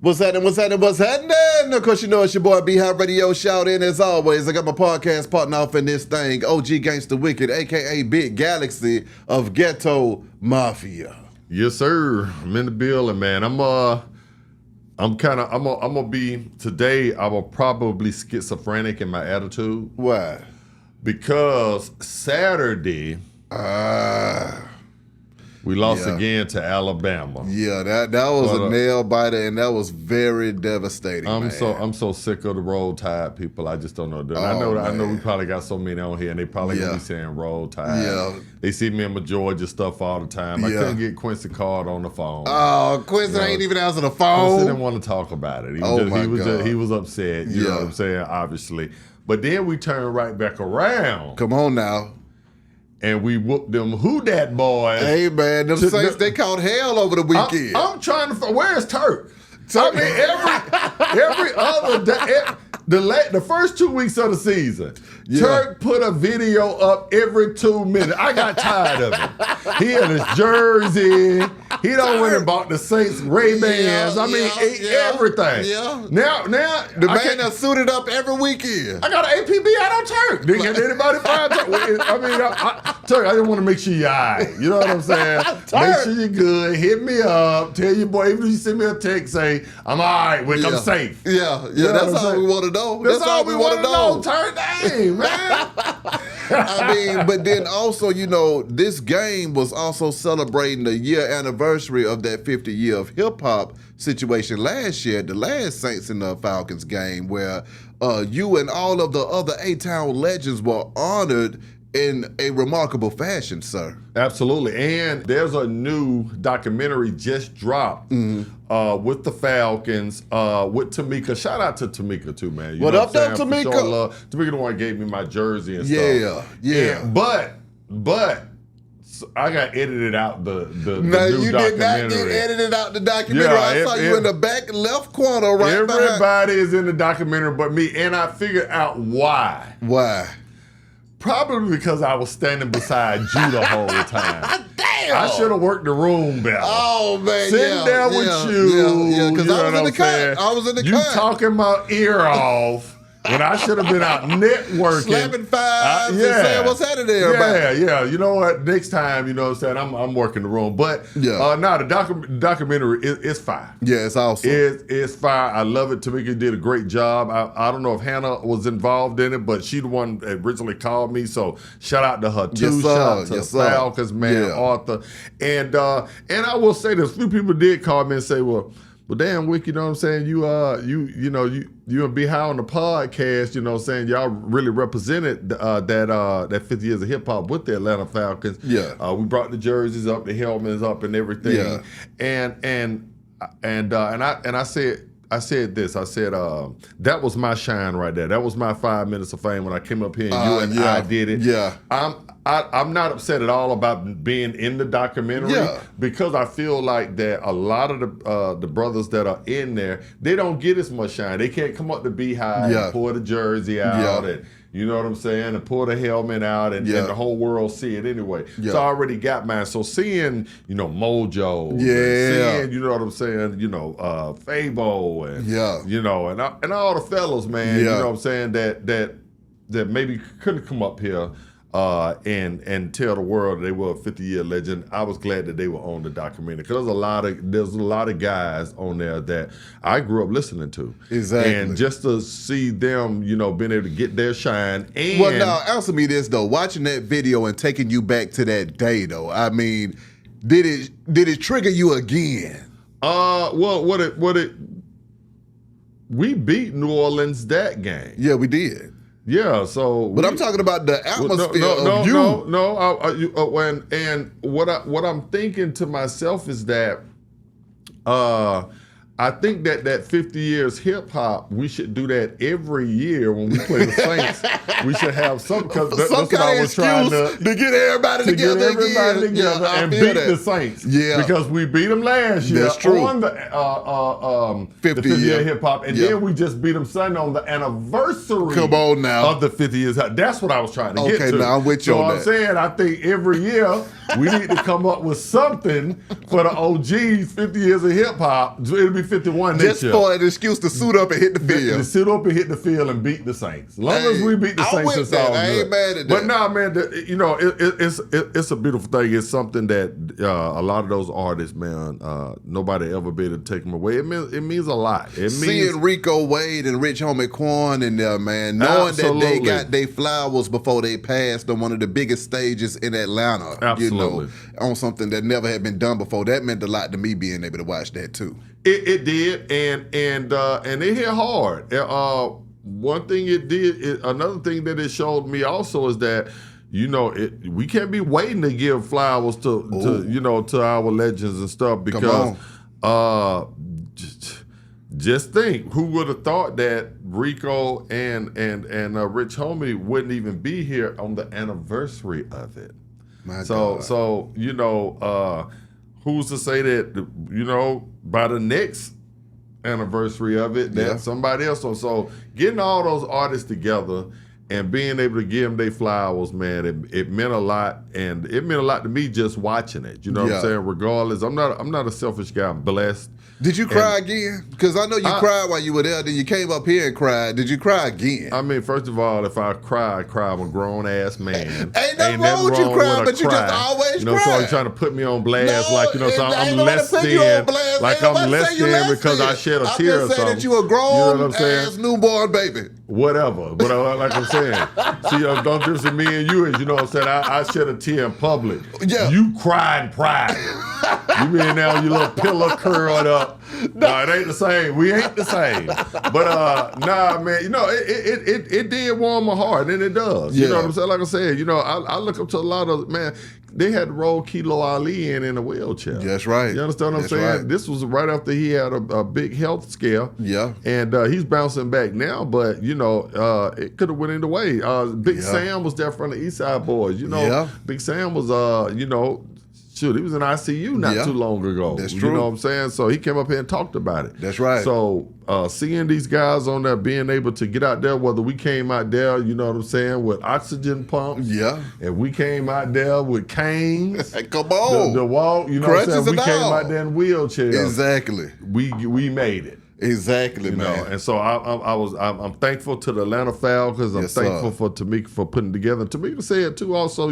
What's happening? Of course, you know it's your boy B-Hop Radio. Shout in as always. I got my podcast partner off in this thing, OG Gangsta Wicked, a.k.a. Big Galaxy of Ghetto Mafia. Yes, sir. I'm in the building, man. I'm gonna be, today I will probably schizophrenic in my attitude. Why? Because Saturday, we lost again to Alabama. Yeah, that was a nail biter, and that was very devastating. I'm so sick of the Roll Tide people. I just don't know. I know we probably got so many on here, and they probably gonna be saying Roll Tide. Yeah, they see me in my Georgia stuff all the time. I couldn't get Quincy Card on the phone. Oh, Quincy ain't even answer the phone. Quincy didn't want to talk about it. He was upset. You know what I'm saying? Obviously, but then we turned right back around. Come on now. And we whooped them Who Dat boys. Hey, man, them Saints, they caught hell over the weekend. I'm trying to find, where's Turk? I mean, every other day, the first 2 weeks of the season, Turk put a video up every 2 minutes. I got tired of it. He had his jersey. He done went and bought the Saints Ray-Bans. Everything. Yeah. Now the man done suited up every weekend. I got an APB out on Turk. Did anybody find Turk? I mean, Turk, I just want to make sure you're all right. You know what I'm saying? Make sure you're good. Hit me up. Tell your boy, even if you send me a text, say, I'm all right, Wick, I'm safe. Yeah, that's all we want to know. That's all we want to know. Turn dang, man. I mean, but then also, you know, this game was also celebrating the year anniversary of that 50 year of hip hop situation last year, the last Saints and the Falcons game, where you and all of the other A-Town legends were honored in a remarkable fashion, sir. Absolutely. And there's a new documentary just dropped with the Falcons, with Tamika. Shout out to Tamika too, man. What up, though, Tamika? Sure, Tamika the one gave me my jersey and stuff. Yeah. But I got edited out the no, new you documentary. did not get edited out the documentary. I saw you in the back left corner right Everybody is in the documentary but me, and I figured out why. Why? Probably because I was standing beside you the whole time. Damn! I should have worked the room better. Oh, man, Sitting there with you. Yeah, because I was in the cut. I was in the cut. You talking my ear off when I should have been out networking. Slapping fives and saying what's happening to everybody. Yeah. You know what? Next time, you know what I'm saying, I'm working the room. But the documentary is fire. Yeah, it's awesome. It's fire. I love it. Tamika did a great job. I don't know if Hannah was involved in it, but she the one that originally called me. So shout out to her too. Shout out to Falcons, man, Arthur. And I will say this, a few people did call me and say, well, damn, Wick, you know what I'm saying? You and B High on the podcast, you know what I'm saying? Y'all really represented that 50 years of hip hop with the Atlanta Falcons. Yeah. We brought the jerseys up, the helmets up, and everything. Yeah. And I said this. I said that was my shine right there. That was my 5 minutes of fame when I came up here and I did it. Yeah. I'm not upset at all about being in the documentary because I feel like that a lot of the brothers that are in there, they don't get as much shine. They can't come up to Beehive and pull the jersey out and you know what I'm saying, and pull the helmet out and the whole world see it anyway. So I already got mine. So seeing, you know, Mojo, seeing, you know what I'm saying, you know, Fabo and you know, and all the fellas, man, you know what I'm saying, that maybe couldn't come up here and tell the world they were a 50-year legend. I was glad that they were on the documentary because there's a lot of guys on there that I grew up listening to. Exactly. And just to see them, you know, being able to get their shine. And well, now answer me this though. Watching that video and taking you back to that day though, I mean, did it trigger you again? Well, we beat New Orleans that game. Yeah, we did. Yeah, so. But I'm talking about the atmosphere of you. And what I'm thinking to myself is that I think that 50 years hip hop, we should do that every year when we play the Saints. We should have some kind of excuse to get everybody together and beat the Saints. Yeah, because we beat them last year on the 50-year hip hop, and then we just beat them Sunday on the anniversary. Come on now, of the 50 years. That's what I was trying to get to. Okay, now I'm with you on that. So I'm saying I think every year we need to come up with something for the OGs 50 years of hip hop. It'll be be 51 just next year. for an excuse to suit up and hit the field. To suit up and hit the field and beat the Saints. As long as we beat the Saints, it's all good. I ain't mad at that. But nah, man, it's a beautiful thing. It's something that a lot of those artists, man, nobody ever be able to take them away. It means a lot. Seeing Rico Wade and Rich Homie Quan in there, man, knowing that they got their flowers before they passed on one of the biggest stages in Atlanta, absolutely. On something that never had been done before. That meant a lot to me being able to watch that too. It did, and it hit hard. One thing it did, another thing that it showed me also is that, we can't be waiting to give flowers to our legends and stuff, because just think, who would have thought that Rico and Rich Homie wouldn't even be here on the anniversary of it? So who's to say that, by the next anniversary of it, that somebody else. So getting all those artists together and being able to give them their flowers, man, it meant a lot. And it meant a lot to me just watching it. You know what I'm saying? Regardless, I'm not a selfish guy. I'm blessed. Did you cry again? Because I know you cried while you were there. Then you came up here and cried. Did you cry again? I mean, first of all, if I cry, I'm a grown-ass man. Ain't nothing wrong with you crying, but you just always cry. So you're trying to put me on blast, so I'm less than, I'm less than because I shed a tear or something. I'm just saying that you a grown-ass newborn baby. Whatever. But like I'm saying, see, don't just me and you is, I shed a tear in public. Yeah. You cry in private. You mean now your little pillow curled up. No, it ain't the same. We ain't the same. But nah, man, it did warm my heart, and it does. You know what I'm saying? Like I said, I look up to a lot of, man, they had to roll Kilo Ali in a wheelchair. That's right. You understand what I'm saying? Right. This was right after he had a big health scare. Yeah. And he's bouncing back now, but, it could have went either way. Big Sam was there from the East Side Boys. Big Sam was, shoot, he was in ICU not too long ago. That's true. You know what I'm saying? So he came up here and talked about it. That's right. So seeing these guys on there, being able to get out there, whether we came out there, you know what I'm saying, with oxygen pumps. Yeah. And we came out there with canes. Come on. The walk, you know what I'm saying? We came out there in wheelchairs. Exactly. We made it. Exactly, man. And so I'm thankful to the Atlanta Falcons. I'm thankful for Tamika for putting together. Tamika said too, also,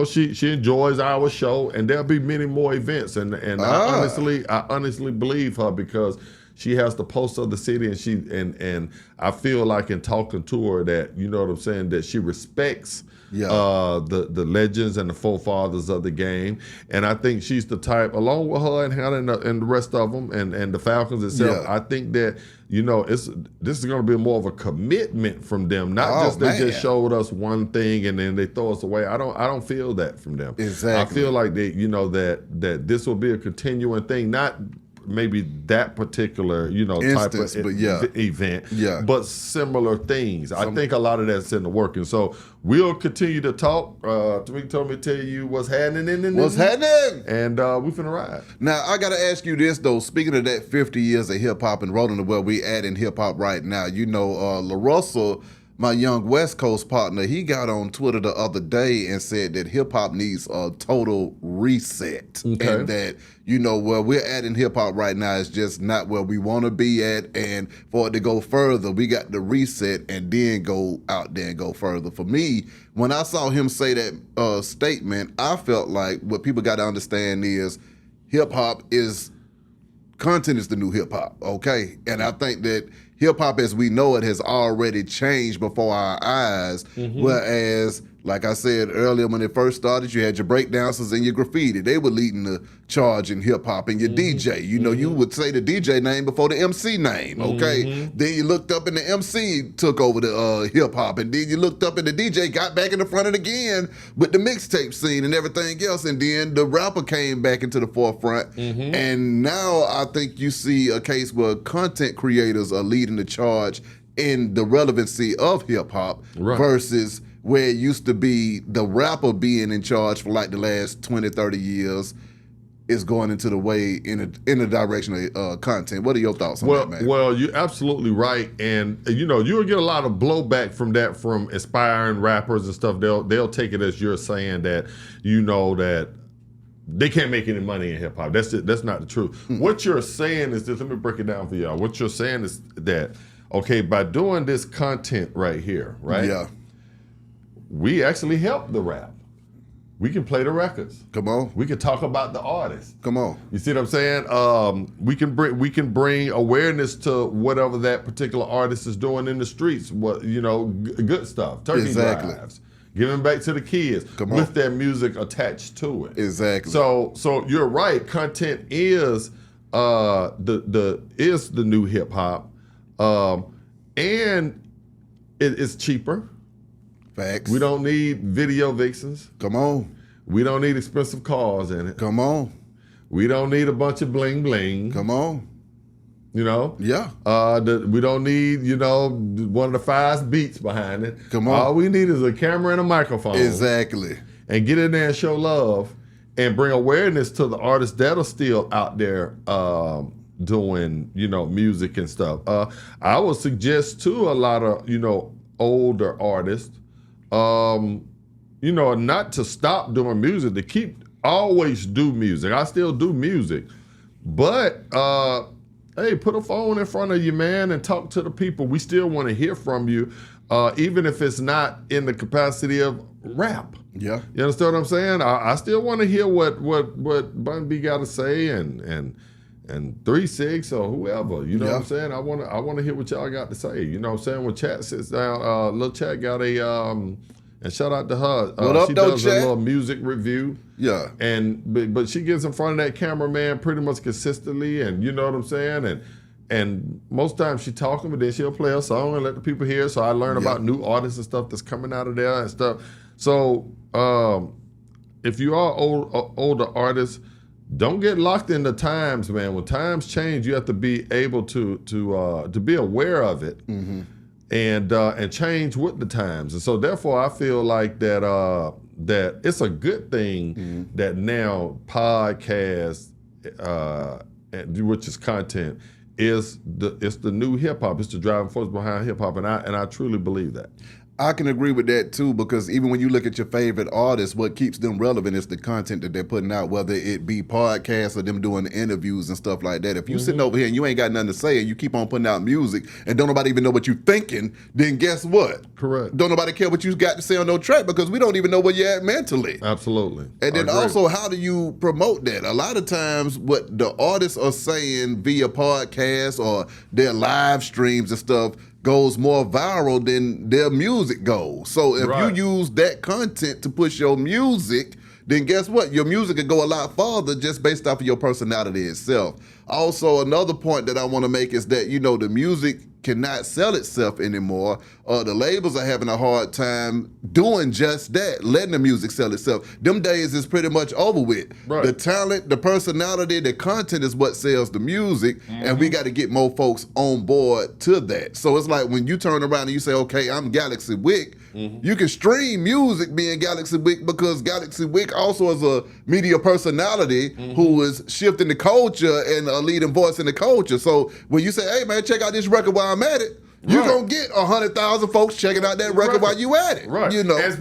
she enjoys our show, and there'll be many more events. And I honestly believe her, because she has the pulse of the city, and I feel like in talking to her that, you know what I'm saying, that she respects the legends and the forefathers of the game. And I think she's the type, along with her and the rest of them and the Falcons itself, I think that, this is going to be more of a commitment from them, not just they just showed us one thing and then they throw us away. I don't feel that from them. Exactly. I feel like they, that this will be a continuing thing, not maybe that particular, type of event, but similar things. I think a lot of that's in the working. So we'll continue to talk. Tamika told me to tell you what's happening. What's happening? And we finna ride. Now, I got to ask you this, though. Speaking of that 50 years of hip-hop and rolling to where we at in hip-hop right now, La Russell, my young West Coast partner, he got on Twitter the other day and said that hip-hop needs a total reset. Okay. And that, where we're at in hip-hop right now is just not where we want to be at. And for it to go further, we got to reset and then go out there and go further. For me, when I saw him say that statement, I felt like what people got to understand is hip-hop content is the new hip-hop, okay? And I think that hip-hop as we know it has already changed before our eyes, whereas, like I said earlier, when it first started, you had your breakdancers and your graffiti. They were leading the charge in hip-hop, and your DJ. You would say the DJ name before the MC name, okay? Then you looked up and the MC took over the hip-hop, and then you looked up and the DJ got back in the front of it again with the mixtape scene and everything else, and then the rapper came back into the forefront. And now I think you see a case where content creators are leading the charge in the relevancy of hip-hop versus where it used to be the rapper being in charge for like the last 20, 30 years is going into the way in the direction of content. What are your thoughts on that, man? Well, you're absolutely right. And, you'll get a lot of blowback from that from aspiring rappers and stuff. They'll take it as you're saying that, they can't make any money in hip hop. That's not the truth. What you're saying is this. Let me break it down for y'all. What you're saying is that, okay, by doing this content right here, right? Yeah. We actually help the rap. We can play the records. Come on. We can talk about the artists. Come on. You see what I'm saying? We can bring awareness to whatever that particular artist is doing in the streets. What good stuff. Turkey drives. Giving back to the kids with their music attached to it. Exactly. So you're right. Content is the new hip hop, and it's cheaper. Facts. We don't need video vixens. Come on. We don't need expensive cars in it. Come on. We don't need a bunch of bling bling. Come on. Yeah. We don't need, one of the 5 beats behind it. Come on. All we need is a camera and a microphone. Exactly. And get in there and show love and bring awareness to the artists that are still out there doing, music and stuff. I would suggest to a lot of, older artists, not to stop doing music, to always do music. I still do music, but hey, put a phone in front of you, man, and talk to the people. We still want to hear from you, even if it's not in the capacity of rap. Yeah. You understand what I'm saying? I still want to hear what Bun B got to say and 3-6 or whoever. You know what I'm saying? I want to hear what y'all got to say. You know what I'm saying? When Chat sits down, Lil Chat got a and shout out to her. What up, she though, does Chat? a little music review. Yeah. But she gets in front of that cameraman pretty much consistently, and you know what I'm saying? And most times she talking, but then she'll play a song and let the people hear. So I learn about new artists and stuff that's coming out of there and stuff. So if you are older artists, don't get locked in the times, man. When times change, you have to be able to be aware of it. Mm-hmm. And change with the times. And so therefore I feel like that it's a good thing that now podcasts, which is content, it's the new hip hop. It's the driving force behind hip hop, and I truly believe that. I can agree with that too, because even when you look at your favorite artists, what keeps them relevant is the content that they're putting out, whether it be podcasts or them doing interviews and stuff like that. If you sitting over here and you ain't got nothing to say and you keep on putting out music and don't nobody even know what you're thinking, then guess what? Correct. Don't nobody care what you got to say on no track because we don't even know where you're at mentally. Absolutely. And then also, how do you promote that? A lot of times what the artists are saying via podcasts or their live streams and stuff goes more viral than their music goes. So if you use that content to push your music, then guess what? Your music could go a lot farther just based off of your personality itself. Also, another point that I want to make is that, the music cannot sell itself anymore. The labels are having a hard time doing just that, letting the music sell itself. Them days is pretty much over with. Right. The talent, the personality, the content is what sells the music, and we got to get more folks on board to that. So it's like when you turn around and you say, okay, I'm Galaxy Wick, you can stream music being Galaxy Wick because Galaxy Wick also is a media personality who is shifting the culture and a leading voice in the culture. So when you say, hey man, check out this record while I'm at it, you're going to get 100,000 folks checking out that record while you at it. Right.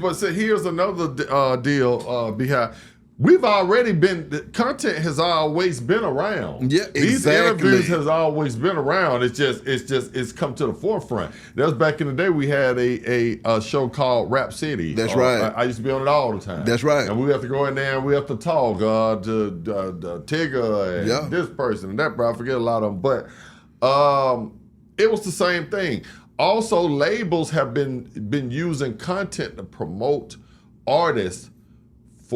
But so here's another deal behind. We've already the content has always been around. Yeah, exactly. These interviews has always been around. It's come to the forefront. That was back in the day. We had a show called Rap City. That's right. I used to be on it all the time. That's right. And we have to go in there and we have to talk to Tigger and this person and that. Bro, I forget a lot of them, but it was the same thing. Also, labels have been using content to promote artists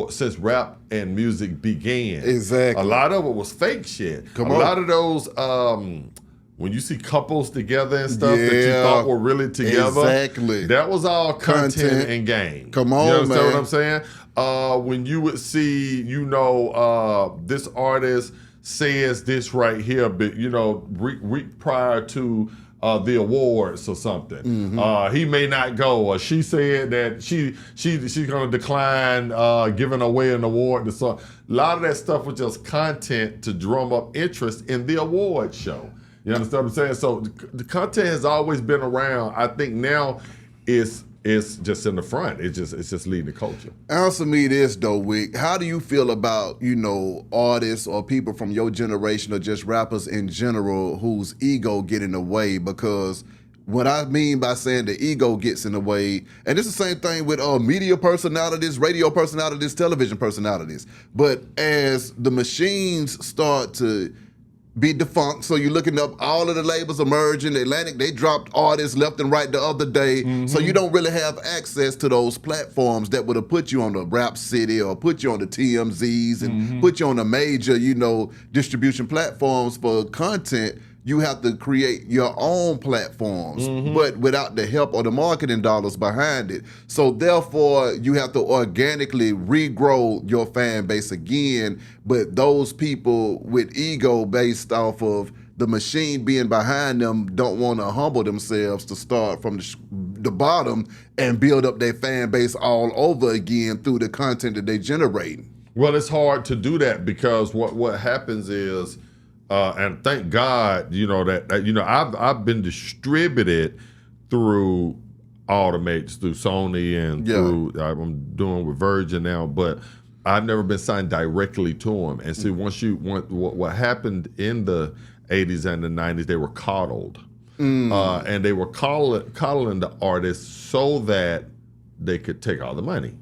since rap and music began. Exactly. A lot of it was fake shit. A lot of those, when you see couples together and stuff that you thought were really together, that was all content and game. Come on, you understand man. what I'm saying? When you would see, this artist says this right here, but week prior to the awards or something. He may not go, or she said that she's going to decline giving away an award. So a lot of that stuff was just content to drum up interest in the award show. You understand what I'm saying? So the content has always been around. I think now it's it's just in the front. It's just leading the culture. Answer me this though, Wick. How do you feel about, artists or people from your generation or just rappers in general whose ego get in the way? Because what I mean by saying the ego gets in the way, and it's the same thing with media personalities, radio personalities, television personalities. But as the machines start to be defunct, so you're looking up all of the labels emerging. Atlantic, they dropped artists left and right the other day, so you don't really have access to those platforms that would have put you on the Rap City or put you on the TMZs and put you on the major, distribution platforms for content. You have to create your own platforms, but without the help or the marketing dollars behind it. So therefore, you have to organically regrow your fan base again. But those people with ego based off of the machine being behind them don't want to humble themselves to start from the bottom and build up their fan base all over again through the content that they generate. Well, it's hard to do that because what happens is, and thank God, that I've been distributed through automates, through Sony, and through I'm doing with Virgin now, but I've never been signed directly to them. And see, what happened in the 80s and the 90s, they were coddled, and they were coddling the artists so that they could take all the money.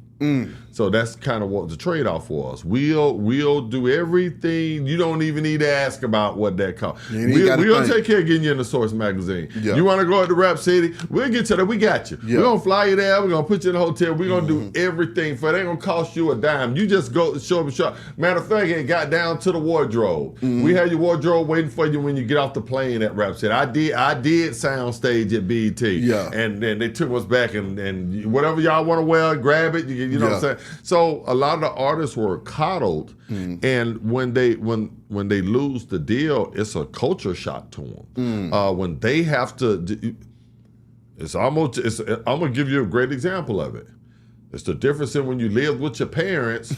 So that's kind of what the trade-off was. We'll do everything. You don't even need to ask about what that costs. We'll take care of getting you in the Source magazine. Yeah. You want to go out to Rap City? We'll get to that. We got you. Yeah. We're going to fly you there. We're going to put you in a hotel. We're going to do everything for it. It ain't going to cost you a dime. You just go show up and shop. Matter of fact, it got down to the wardrobe. We had your wardrobe waiting for you when you get off the plane at Rap City. I did sound stage at BET. Yeah. And then they took us back and whatever y'all want to wear, grab it. You know what I'm saying? So a lot of the artists were coddled, and when they lose the deal, it's a culture shock to them. When they have to, I'm gonna give you a great example of it. It's the difference in when you lived with your parents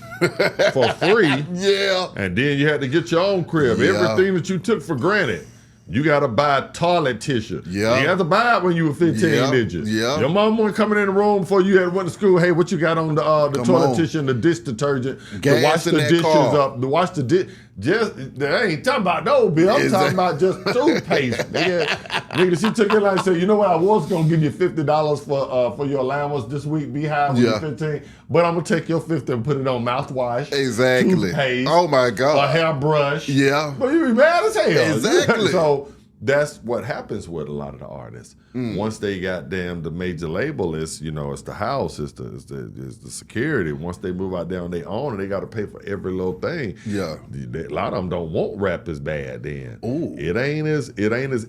for free, and then you had to get your own crib. Everything that you took for granted. You got to buy toilet tissue. Yeah. You had to buy it when you were 15, did you? Yeah. Your mom wasn't coming in the room before you had went to school. Hey, what you got on the toilet tissue and the dish detergent to wash the dishes up, to wash the dish. They ain't talking about no bill. I'm talking about just toothpaste. Nigga, she took it like and said, you know what? I was gonna give you $50 for your allowance this week. Be high with your 15, but I'm gonna take your 50 and put it on mouthwash. Exactly. Toothpaste. Oh my God. A hairbrush. Yeah. But you be mad as hell. Exactly. So that's what happens with a lot of the artists. Once they got the major label, it's the house, it's the security. Once they move out there on their own, and they got to pay for every little thing. Yeah, a lot of them don't want rap as bad. Then it ain't as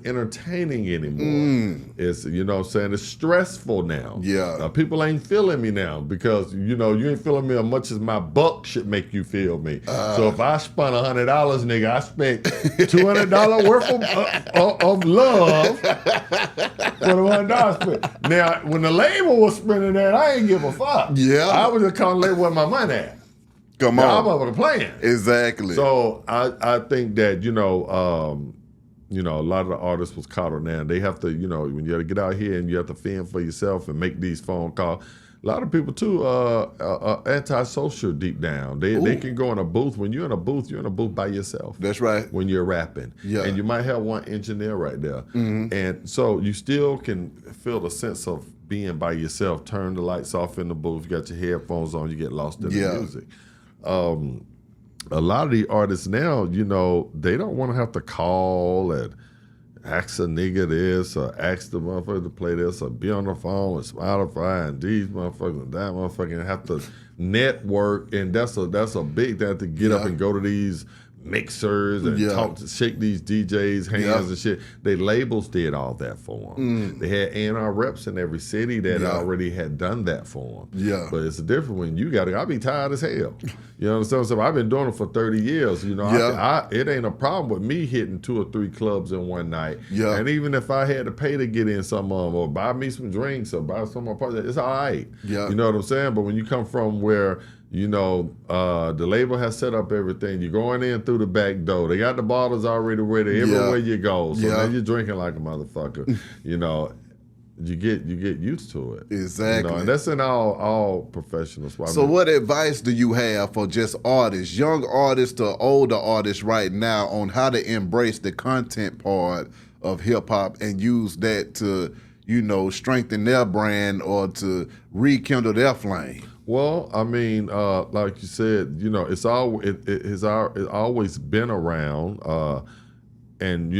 entertaining anymore. It's what I'm saying, it's stressful now. Yeah, people ain't feeling me now because you ain't feeling me as much as my buck should make you feel me. So if I spent $100, nigga, I spent $200 worth of love. For the $1 Now, when the label was spending that, I ain't give a fuck. Yeah, I was just calling the label where my money at. Come on, I'm over the plan. Exactly. So I think that a lot of the artists was caught on that. They have to when you have to get out here and you have to fend for yourself and make these phone calls. A lot of people too are antisocial deep down. They can go in a booth. When you're in a booth, you're in a booth by yourself. That's right. When you're rapping. Yeah. And you might have one engineer right there. And so you still can feel the sense of being by yourself. Turn the lights off in the booth. You got your headphones on. You get lost in the music. A lot of the artists now, they don't want to have to call and ask a nigga this or ask the motherfucker to play this or be on the phone with Spotify and these motherfuckers and that motherfucker and have to network, and that's a big thing to get up and go to these mixers and shake these DJs' hands and shit. They labels did all that for them. They had A&R reps in every city that already had done that for them. Yeah. But it's different when you got to, I'll be tired as hell. You understand? So I've been doing it for 30 years. It ain't a problem with me hitting 2 or 3 clubs in one night. Yeah. And even if I had to pay to get in some of them or buy me some drinks or buy some of my parts, it's all right. Yeah. You know what I'm saying? But when you come from where the label has set up everything. You're going in through the back door. They got the bottles already ready everywhere you go. So now you're drinking like a motherfucker. you get used to it. Exactly. And that's in all professional sports. So what advice do you have for just artists, young artists to older artists right now on how to embrace the content part of hip hop and use that to, strengthen their brand or to rekindle their flame? Well, I mean, like you said, it's always been around. And,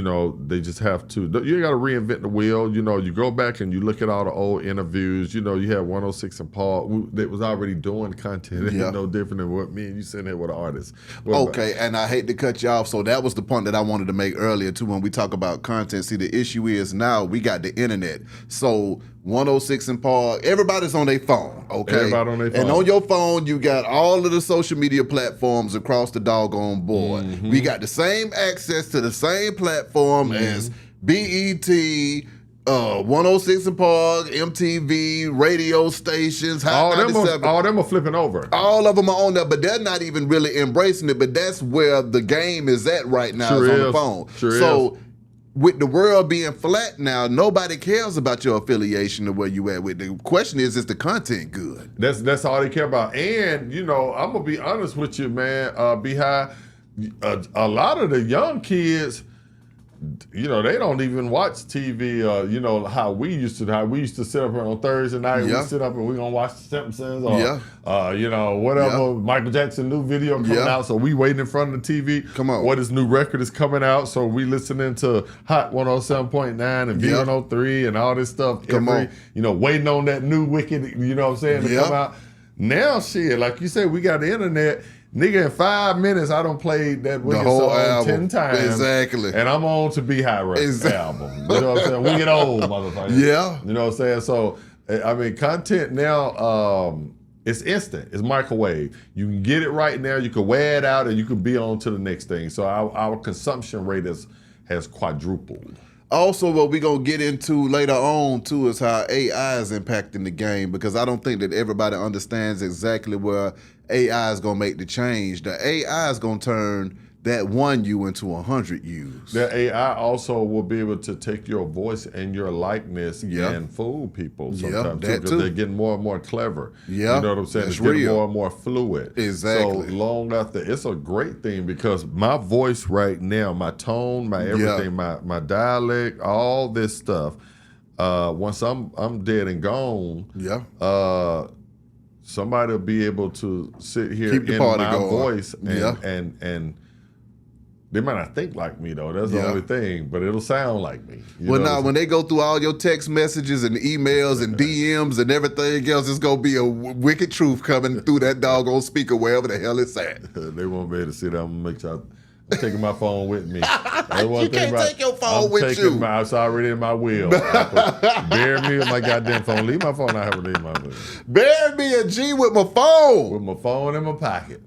they just have to, you got to reinvent the wheel. You go back and you look at all the old interviews. You had 106 and Paul that was already doing content. It's no different than what me and you sitting here with an artist. Okay, and I hate to cut you off. So that was the point that I wanted to make earlier, too, when we talk about content. See, the issue is now we got the internet. So 106 and Paul, everybody's on their phone, okay? Everybody on their phone. And on your phone, you got all of the social media platforms across the doggone board. Mm-hmm. We got the same access to the same platform as BET, 106 and Park, MTV, radio stations, Hot 97. All them are flipping over. All of them are on there, but they're not even really embracing it. But that's where the game is at right now, is on the phone. So with the world being flat now, nobody cares about your affiliation to where you at with. The question is the content good? That's all they care about. And, I'm going to be honest with you, man, Behind, a lot of the young kids, they don't even watch TV, how we used to sit up here on Thursday night, we sit up and we're going to watch The Simpsons or, whatever, Michael Jackson new video coming out, so we waiting in front of the TV. Come on. What his new record is coming out, so we listening to Hot 107.9 and V103 and all this stuff. Waiting on that new Wicked, to come out. Now, shit, like you said, we got the internet. Nigga, in 5 minutes, I done played that Wicked song album 10 times. Exactly. And I'm on to Beehive album. You know what I'm saying? We get old, motherfucker. Yeah. You know what I'm saying? So, I mean, content now, it's instant. It's microwave. You can get it right now. You can wear it out, and you can be on to the next thing. So our consumption rate has quadrupled. Also, what we're going to get into later on, too, is how AI is impacting the game, because I don't think that everybody understands exactly where AI is going to make the change. The AI is going to turn that 1 U into 100 U's. The AI also will be able to take your voice and your likeness and fool people sometimes too, because they're getting more and more clever. Yeah, you know what I'm saying? It's getting more and more fluid. Exactly. So long after, it's a great thing because my voice right now, my tone, my everything, my dialect, all this stuff. Once I'm dead and gone, somebody will be able to sit here in my voice and they might not think like me, though. That's the only thing, but it'll sound like me. Well, now, when they go through all your text messages and emails and DMs and everything else, it's going to be a wicked truth coming through that doggone speaker wherever the hell it's at. They won't be able to see that. I'm going to make sure I'm taking my phone with me. You can't take your phone with you. It's already in my wheel. Bury me with my goddamn phone. Leave my phone out here. Leave my phone. Bury me a G with my phone. With my phone in my pocket.